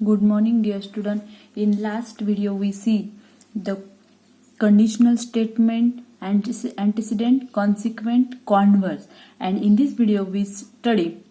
Good morning, dear student. In last video, we see the conditional statement, antecedent, consequent, converse, and in this video, we study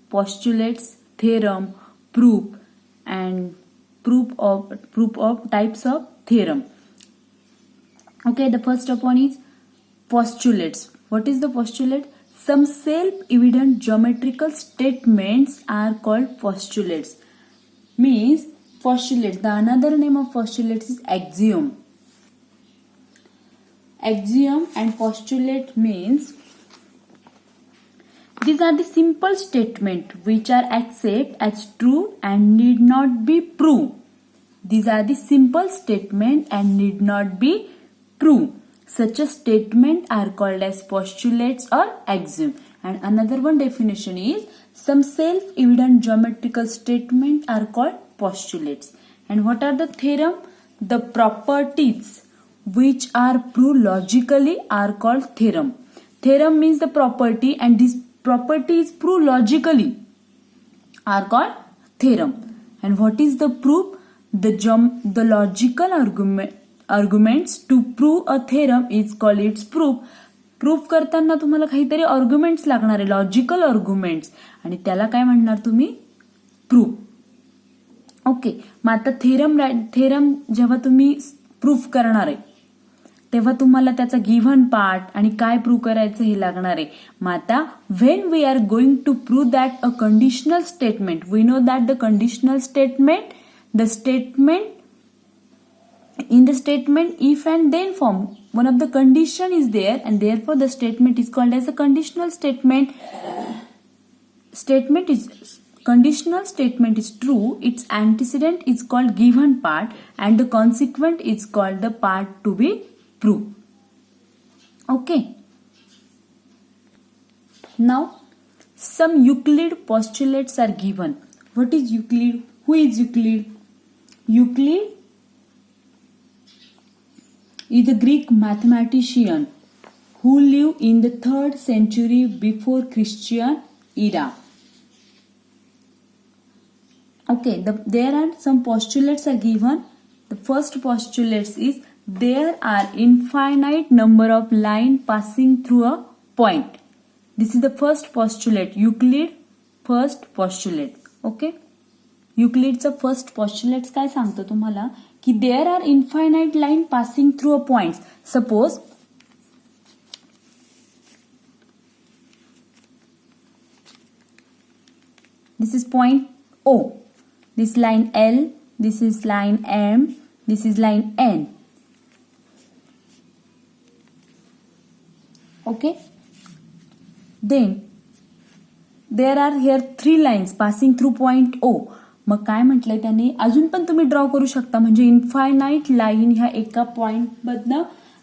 postulates, theorem, proof, and proof of types of theorem. Okay, the first one is postulates. What is the postulate? Some self-evident geometrical statements are called postulates. Means postulates. The another name of postulates is axiom. Axiom and postulate means these are the simple statements which are accepted as true and need not be proved. These are the simple statements and need not be proved. Such a statement are called as postulates or axiom. And another one definition is some self-evident geometrical statements are called postulates. And what are the theorem? The properties which are proved logically are called theorem. Theorem means the property, and this property is proved logically are called theorem. And what is the proof? The logical arguments to prove a theorem is called its proof. Proof करताना तुम्हाला काहीतरी arguments लागणार आहे, logical arguments, आणि त्याला काय म्हणणार तुम्ही? प्रूफ. ओके, मग आता थेरम जेव्हा तुम्ही प्रूफ करणार आहे तेव्हा तुम्हाला त्याचा गिव्हन पार्ट आणि काय प्रूव्ह करायचं हे लागणार आहे. मग आता when we are going to prove that a conditional statement, we know that the conditional statement, the statement in the statement if and then form, one of the condition is there and therefore the statement is called as a conditional statement. Conditional statement is true, its antecedent is called given part and the consequent is called the part to be proved. Okay, now some Euclid postulates are given. What is Euclid? Who is Euclid? Euclid is a Greek mathematician who lived in the 3rd century before Christian era. Okay, there are some postulates are given. The first postulate is there are infinite number of lines passing through a point. This is the first postulate, Euclid first postulate. Okay, युक्लिडचं first postulate काय सांगतो तुम्हाला की there are infinite line passing through a point. Suppose this is point O, this line L, this is line M, this is line N. Okay, then there are here 3 lines passing through point O. मग काय म्हटलंय त्याने, अजून पण तुम्ही draw करू शकता, म्हणजे infinite line ह्या एका पॉइंट मधनं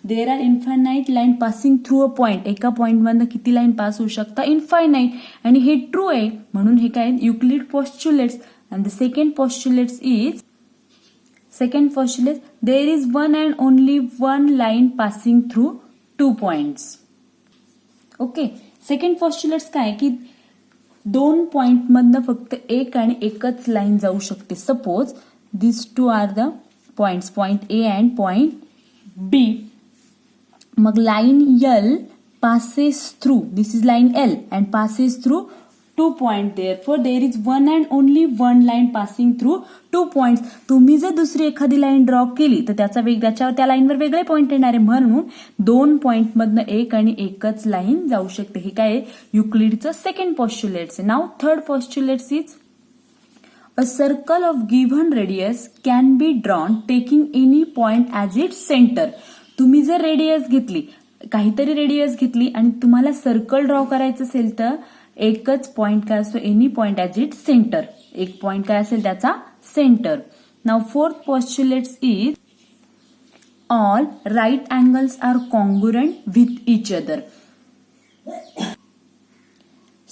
there are infinite line passing through a point, एका पॉइंट मधनं किती लाईन पास होऊ शकता? इन्फायनाइट. आणि हे ट्रू आहे म्हणून हे काय Euclid postulates. And the second postulate there is one and only one line passing through 2 points. Okay, second postulates काय की 2 पॉइंट मधनं फक्त एक आणि एकच लाईन जाऊ शकते. Suppose this 2 are the points, point A and point B. मग line L passes through, this is line L and passes through 2 points. Therefore there is one and only one line passing through 2 points. तुम्ही जर दुसरी एखादी line draw केली तर त्याच्यावर त्या लाईनवर वेगळे पॉइंट येणार आहे, म्हणून 2 पॉइंट मधनं एक आणि एकच लाईन जाऊ शकते. हे काय युक्लिडचं second postulates. Now third postulates is a circle of given radius can be drawn taking any point as its centre. तुम्ही जर रेडियस घेतली, काहीतरी रेडियस घेतली आणि तुम्हाला सर्कल ड्रॉ करायचं असेल तर एकच पॉइंट काय असतो, any point as it centre. एक पॉइंट काय असेल त्याचा centre. Now fourth postulates is all right angles are congruent with each other.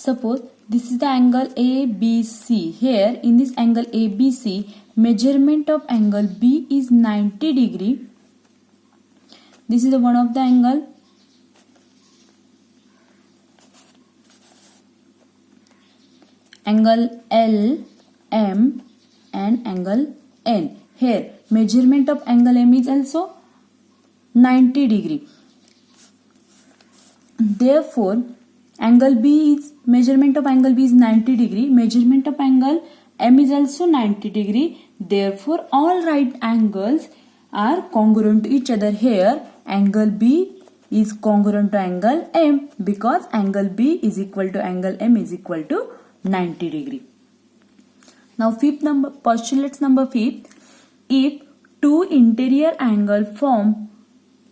Suppose this is the angle ABC. Here in this angle ABC, measurement of angle B is 90 degree. This is the one of the angle. Angle L, M and angle N. Here measurement of angle M is also 90 degree. Therefore angle B is, measurement of angle B is 90 degree, measurement of angle M is also 90 degree. Therefore all right angles are congruent to each other. Here angle B is congruent to angle M because angle B is equal to angle M is equal to 90 degree. Now postulates number 5. If two interior angle form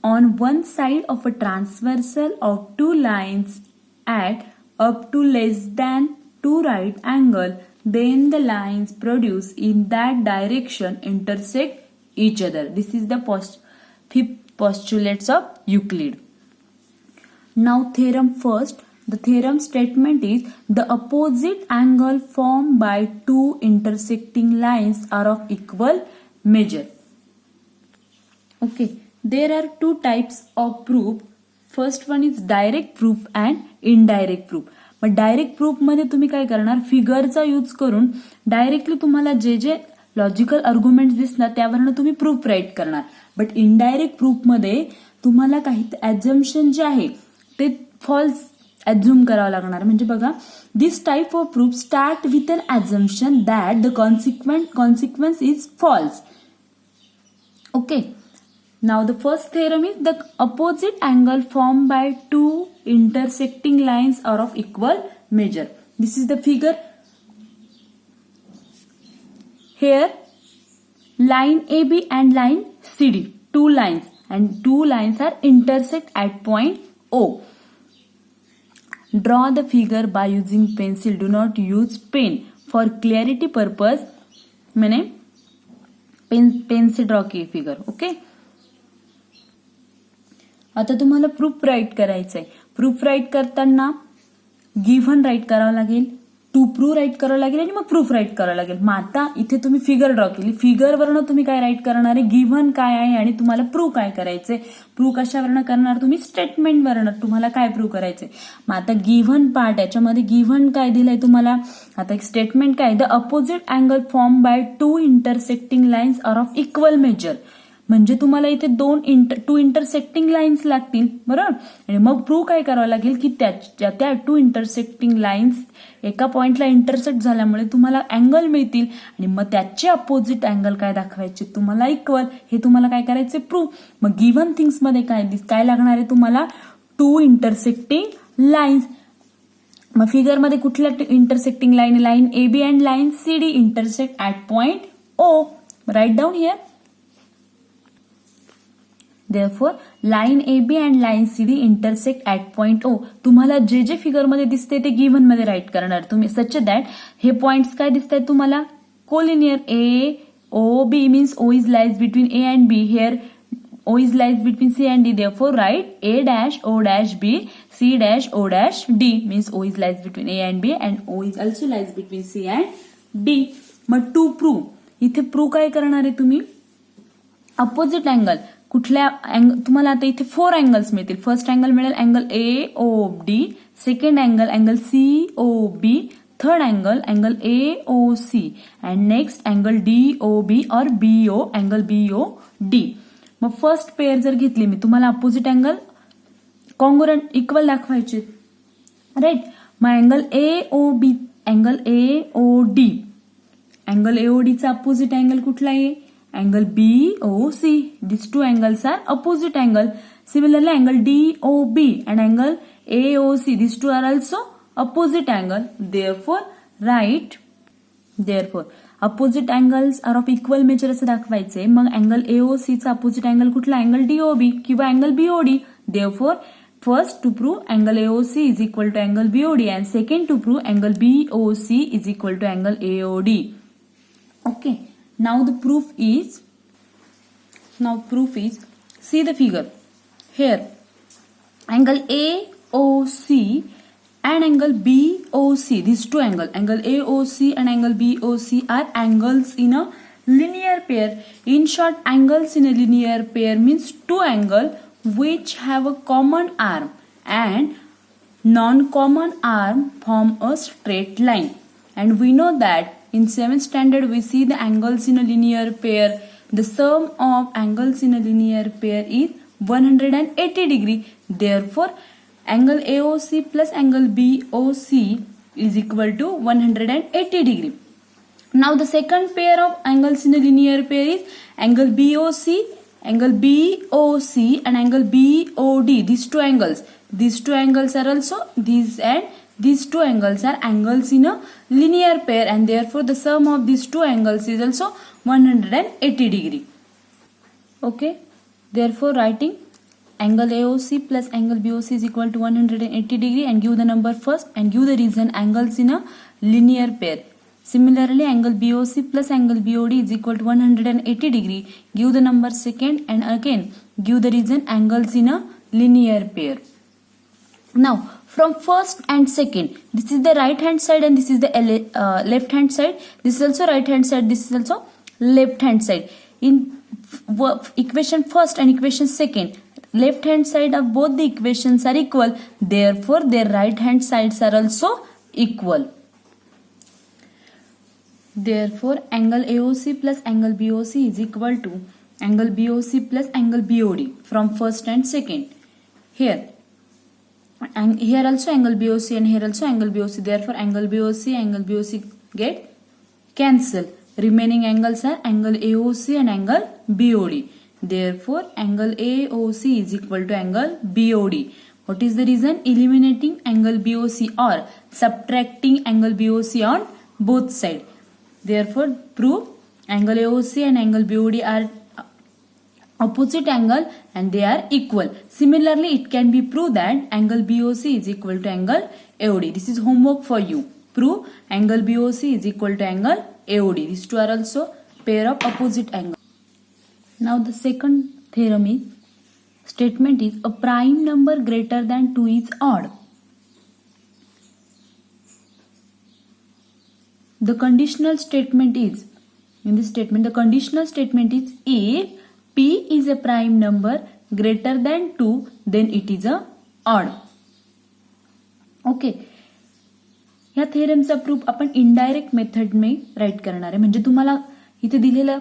on one side of a transversal of two lines at up to less than 2 right angle, then the lines produced in that direction intersect each other. This is the fifth postulates of Euclid. Now theorem first. The theorem statement is the opposite angle formed by two intersecting lines are of equal measure. Okay, there are two types of proof. First one is direct proof and indirect proof. Mug direct proof मध्ये तुम्ही काय करणार, फिगरचा use करून directly तुम्हाला जे जे logical arguments दिसणार त्यावरनं तुम्ही proof right करणार. But indirect proof मध्ये तुम्हाला काही ऍझम्पशन जे आहे ते फॉल्स ऍझ्युम करावं लागणार. म्हणजे बघा, this type of proof start with an assumption that the consequence is false. Okay, now the first theorem is the opposite angle formed by two intersecting lines are of equal measure. This is the figure. Here line AB and line CD, two lines, and two lines are intersect at point O. Draw the figure by using pencil. Do not use pen. For clarity purpose मैंने pen से draw की figure. Okay, आता तुम्हाला proof right करायचंय. Proof right करताना given right करावं लागेल, to prove right करावं लागेल आणि मग प्रूफ राईट करावं लागेल. मग आता इथे तुम्ही फिगर ड्रॉ केली, फिगरवरनं तुम्ही काय राईट करणार आहे, गिव्हन काय आहे आणि तुम्हाला प्रूव्ह काय करायचंय. प्रूव्ह कशावरनं करणार तुम्ही, स्टेटमेंटवरनं. तुम्हाला काय प्रूव्ह करायचंय. मग आता गिव्हन पार्ट, याच्यामध्ये गिव्हन काय दिलंय तुम्हाला. आता एक स्टेटमेंट काय, the opposite angle form by two intersecting lines are of equal measure. म्हणजे तुम्हाला इथे टू इंटरसेक्टिंग लाईन्स लागतील, बरोबर. आणि मग प्रूव्ह काय करावं लागेल की त्या टू इंटरसेक्टिंग लाईन्स एका पॉइंटला इंटरसेक्ट झाल्यामुळे तुम्हाला अँगल मिळतील आणि मग त्याचे अपोजिट अँगल काय दाखवायचे तुम्हाला, इक्वल. हे तुम्हाला काय करायचे, प्रूव्ह. मग गिव्हन थिंग्स मध्ये काय लागणार आहे तुम्हाला, टू इंटरसेक्टिंग लाईन्स. मग फिगर मध्ये कुठल्या intersecting line, line AB and line CD intersect at point O. Right down here. Therefore, line AB and line CD intersect at point O. तुम्हाला जे जे figure मध्ये दिसते ते गिव्हन मध्ये राईट करणार तुम्ही, सच दॅट हे पॉइंट्स काय दिसत आहेत तुम्हाला, collinear. AOB means O is lies between A and B. Here O is lies between C and D. Therefore, write A dash O dash B, C dash O dash D. Means O is lies between A and B and O is also lies between C and D. मग to prove, इथे prove काय करणार आहे तुम्ही, opposite angle. कुठल्या तुम्हाला आता इथे 4 अँगल्स मिळतील. फर्स्ट अँगल मिळेल angle AOD, second angle COB, third angle AOC and next angle DOB और BO, अँगल BOD. मग फर्स्ट पेअर जर घेतली मी, तुम्हाला अपोजिट अँगल कॉन्ग्रुएंट इक्वल दाखवायचे, राईट. मग angle AOB, angle AOD, angle AODचा अपोजिट अँगल कुठला आहे, angle BOC. These two angles are opposite angle. Similarly, angle DOB and angle AOC. These two are also opposite angle. Therefore, opposite angles are of equal measure असं दाखवायचंय. मग angle AOC चा opposite angle कुठला, angle DOB किंवा angle BOD. Therefore, first to prove angle AOC is equal to angle BOD and second to prove angle BOC is equal to angle AOD. Okay. Now proof is, see the figure. Here, angle AOC and angle BOC, these two angles, angle AOC and angle BOC are angles in a linear pair. In short, angles in a linear pair means two angles which have a common arm and non-common arm form a straight line. And we know that in 7th standard we see the angles in a linear pair. The sum of angles in a linear pair is 180 degree. Therefore, angle AOC plus angle BOC is equal to 180 degree. Now the second pair of angles in a linear pair is angle BOC and angle BOD. These two angles are also these two angles are angles in a linear pair, and therefore the sum of these two angles is also 180 degree. Okay, therefore writing angle AOC plus angle BOC is equal to 180 degree and give the number first and give the reason angles in a linear pair. Similarly, angle BOC plus angle BOD is equal to 180 degree. Give the number second and again give the reason angles in a linear pair. Now, from first and second, this is the right hand side and this is the left hand side. This is also right hand side, this is also left hand side. In equation first and equation second, left hand side of both the equations are equal. Therefore, their right hand sides are also equal. Therefore, angle AOC plus angle BOC is equal to angle BOC plus angle BOD from first and second. Here also angle BOC and here also angle BOC. Therefore, angle BOC get cancelled. Remaining angles are angle AOC and angle BOD. Therefore, angle AOC is equal to angle BOD. What is the reason? Eliminating angle BOC or subtracting angle BOC on both sides. Therefore, prove angle AOC and angle BOD are opposite angle and they are equal. Similarly, it can be proved that angle BOC is equal to angle AOD. This is homework for you. Prove angle BOC is equal to angle AOD. These two are also pair of opposite angles. Now the second theorem is, statement is a prime number greater than 2 is odd. The conditional statement is, in this statement, the conditional statement is if P is a prime number greater than 2, then it is a odd. Okay. या थेरमचा proof आपण indirect method में write करणार आहे. म्हणजे तुम्हाला इथे दिलेलं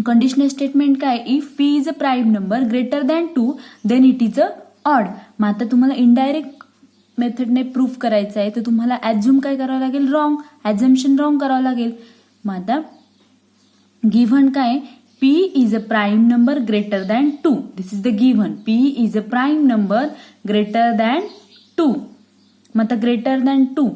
कंडिशनल स्टेटमेंट काय, if P is a prime number greater than 2 then it is a odd. मग आता तुम्हाला इनडायरेक्ट मेथडने प्रूफ करायचं आहे तर तुम्हाला ऍझ्युम काय करावं लागेल, रॉंग, ऍझम्पशन रॉंग करावं लागेल. मग आता गिव्हन काय, P is a prime number greater than 2. This is the given, P is a prime number greater than 2. मग आता greater than 2,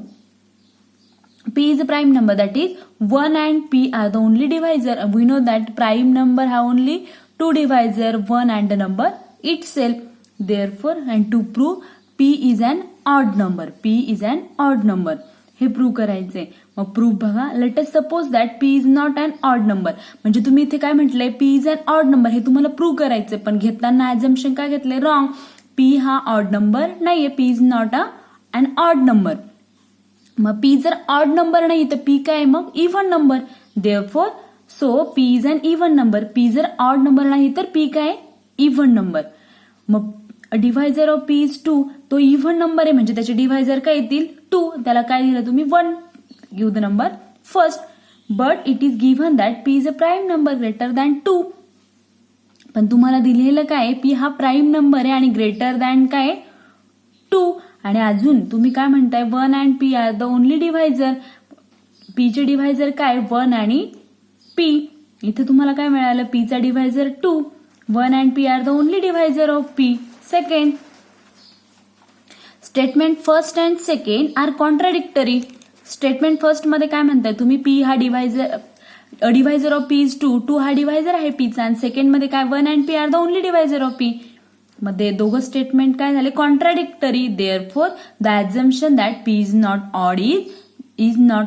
P is a prime number, that is 1 and P are the only divisor. We know that prime number have only two divisor, 1 and the number itself. Therefore, and to prove P is an odd number, P is an odd number. हे prove करायचंय. मग proof बघा, let us suppose that P is not an odd number. म्हणजे तुम्ही इथे काय म्हटलंय, P is an odd number, हे तुम्हाला प्रूव्ह करायचंय. पण घेताना ऍझम्पशन काय घेतलंय, रॉंग. P हा ऑड नंबर नाहीये, P is not an odd number. मग P जर ऑड नंबर नाही तर P काय, मग even number. Therefore so P is an even number. P जर ऑड नंबर नाही तर P काय, इव्हन नंबर. मग डिव्हायझर ऑफ P इज 2, तो इव्हन नंबर आहे म्हणजे त्याचे डिव्हायझर काय येतील, 2. त्याला काय दिलं तुम्ही, 1. Give the number first. But it is given that P is a prime number greater than 2. पण तुम्हाला दिलेलं काय, P हा प्राइम नंबर आहे आणि ग्रेटर दॅन काय, 2. आणि अजून तुम्ही काय म्हणताय, 1 and P are the only divisor. P चे डिव्हायझर काय, 1 आणि P. इथे तुम्हाला काय मिळालं, P चा divisor 2. 1 and P are the only divisor of P. Second statement first and second are contradictory. Statement first मध्ये काय म्हणताय तुम्ही, P हा डिव्हायझर ऑफ P इज 2 हा डिव्हायझर आहे P चा. आणि सेकंड मध्ये काय, 1 and P are the only divisor of P. मध्ये दोघं स्टेटमेंट काय झाले, contradictory. Therefore the assumption that P is not odd is not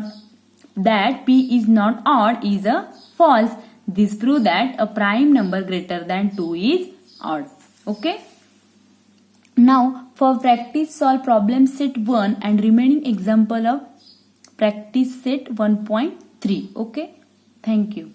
that P is not odd is a false. This prove that a prime number greater than 2 is odd. Okay. Now for practice solve problem set 1 and remaining example of practice set 1.3. Okay. Thank you.